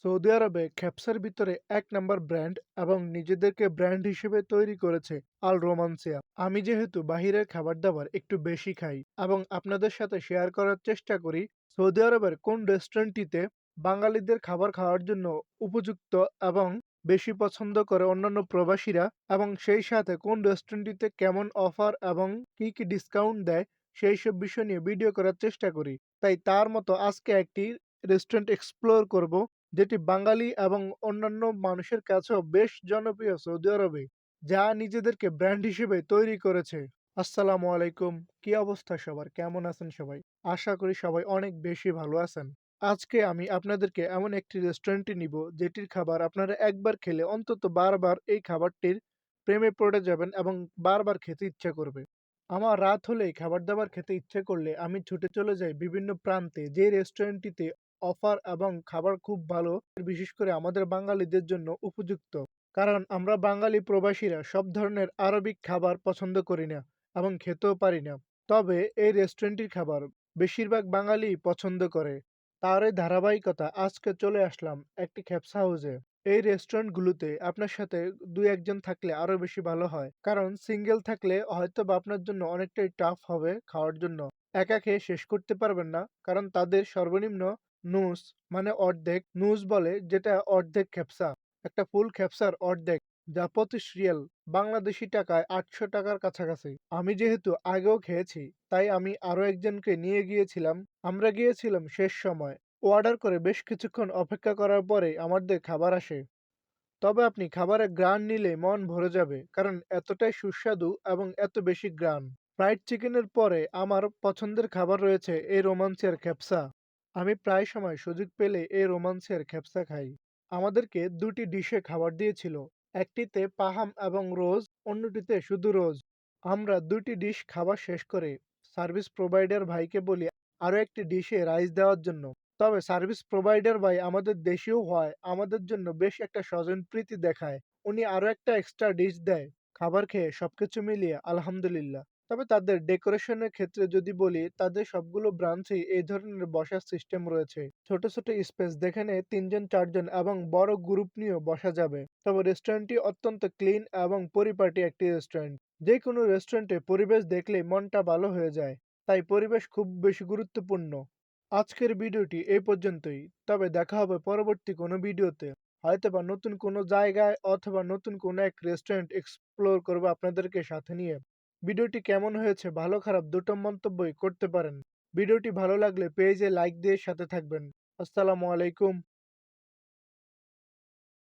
Saudi আরবে খ্যাপসার ভিতরে এক নাম্বার ব্র্যান্ড এবং নিজেদেরকে ব্র্যান্ড হিসেবে তৈরি করেছে আল রোমান্সিয়া। আমি যেহেতু বাহিরের খাবার দাবার একটু বেশি খাই এবং আপনাদের সাথে শেয়ার করার চেষ্টা করি সৌদি আরবের কোন রেস্টুরেন্টটিতে বাঙালিদের খাবার খাওয়ার জন্য উপযুক্ত এবং বেশি পছন্দ করে অন্যান্য প্রবাসীরা, এবং সেই সাথে কোন রেস্টুরেন্টটিতে কেমন অফার এবং কি কি ডিসকাউন্ট দেয় সেই সব বিষয় নিয়ে ভিডিও করার চেষ্টা করি। তাই তার মতো আজকে একটি রেস্টুরেন্ট এক্সপ্লোর করব যেটি বাঙালি এবং অন্যান্য মানুষের কাছেও বেশ জনপ্রিয় সৌদি আরবে, যা নিজেদেরকে ব্র্যান্ড হিসেবে তৈরি করেছে। আসসালামু আলাইকুম, কি অবস্থা সবার, কেমন আছেন সবাই? আশা করি সবাই অনেক বেশি ভালো আছেন। আজকে আমি আপনাদেরকে এমন একটি রেস্টুরেন্টে নিব যেটির খাবার আপনারা একবার খেলে অন্তত বারবার এই খাবারটির প্রেমে পড়ে যাবেন এবং বারবার খেতে ইচ্ছা করবে। আমার রাত হলেই খাবার দাবার খেতে ইচ্ছে করলে আমি ছুটে চলে যাই বিভিন্ন প্রান্তে, যে রেস্টুরেন্টটিতে অফার এবং খাবার খুব ভালো, বিশেষ করে আমাদের বাঙালিদের জন্য উপযুক্ত। কারণ আমরা বাঙালি প্রবাসীরা সব ধরনের আরবিক খাবার পছন্দ করি না এবং খেতেও পারি না। তবে এই রেস্টুরেন্টটির খাবার বেশিরভাগ বাঙালিই পছন্দ করে। তারই ধারাবাহিকতা আজকে চলে আসলাম একটি খ্যাপসা হাউসে। এই রেস্টুরেন্টগুলোতে আপনার সাথে ২-১ জন থাকলে আরো বেশি ভালো হয়। কারণ সিঙ্গেল থাকলে হয়তোবা আপনার জন্য অনেকটাই টাফ হবে খাওয়ার জন্য। একা খেয়ে শেষ করতে পারবেন না। কারণ তাদের সর্বনিম্ন নুস মানে অর্ধেক নুস বলে, যেটা অর্ধেক খেপসা। একটা ফুল খেপসার অর্ধেক, যা ২৫ রিয়াল, বাংলাদেশী টাকায় ৮০০ টাকার কাছাকাছি। আমি যেহেতু আগেও খেয়েছি তাই আমি আরো একজনকে নিয়ে গিয়েছিলাম। আমরা গিয়েছিলাম শেষ সময়। অর্ডার করে বেশ কিছুক্ষণ অপেক্ষা করার পরে আমাদের খাবার আসে। তবে আপনি খাবারের ঘ্রাণ নিলে মন ভরে যাবে, কারণ এতটাই সুস্বাদু এবং এত বেশি ঘ্রাণ। ফ্রাইড চিকেনের পরে আমার পছন্দের খাবার রয়েছে এই রোমান্সের খেপসা। আমি প্রায় সময় সুযোগ পেলে এই রোমান্সের খেপসা খাই। আমাদেরকে দুটি ডিশে খাবার দিয়েছিল, একটিতে পাহাম এবং রোজ, অন্যটিতে শুধু রোজ। আমরা দুটি ডিশ খাবার শেষ করে সার্ভিস প্রোভাইডার ভাইকে বলি আরো একটি ডিশে রাইস দেওয়ার জন্য। তবে সার্ভিস প্রোভাইডার ভাই আমাদের দেশীয় হয় আমাদের জন্য বেশ একটা স্বজনপ্রীতি দেখায়। উনি আরো একটা এক্সট্রা ডিশ দেয়। খাবার খেয়ে সবকিছু মিলিয়ে আলহামদুলিল্লাহ। তবে তাদের ডেকোরেশনের ক্ষেত্রে যদি বলি, তাদের সবগুলো ব্রাঞ্চেই এই ধরনের বসার সিস্টেম রয়েছে। ছোট ছোট স্পেস যেখানে ৩ জন ৪ জন এবং বড় গ্রুপ নিয়েও বসা যাবে। তবে রেস্টুরেন্টটি অত্যন্ত ক্লিন এবং পরিপাটি একটি রেস্টুরেন্ট। যে কোনো রেস্টুরেন্টে পরিবেশ দেখলেই মনটা ভালো হয়ে যায়। তাই পরিবেশ খুব বেশি গুরুত্বপূর্ণ। আজকের ভিডিওটি এই পর্যন্তই। তবে দেখা হবে পরবর্তী কোনো ভিডিওতে। হয়তোবা নতুন কোনো জায়গায় অথবা নতুন কোনো এক রেস্টুরেন্ট এক্সপ্লোর করব আপনাদেরকে সাথে নিয়ে। ভিডিওটি কেমন হয়েছে ভালো খারাপ দুটো মন্তব্যই করতে পারেন। ভিডিওটি ভালো লাগলে পেজে লাইক দিয়ে সাথে থাকবেন। আসসালামু আলাইকুম।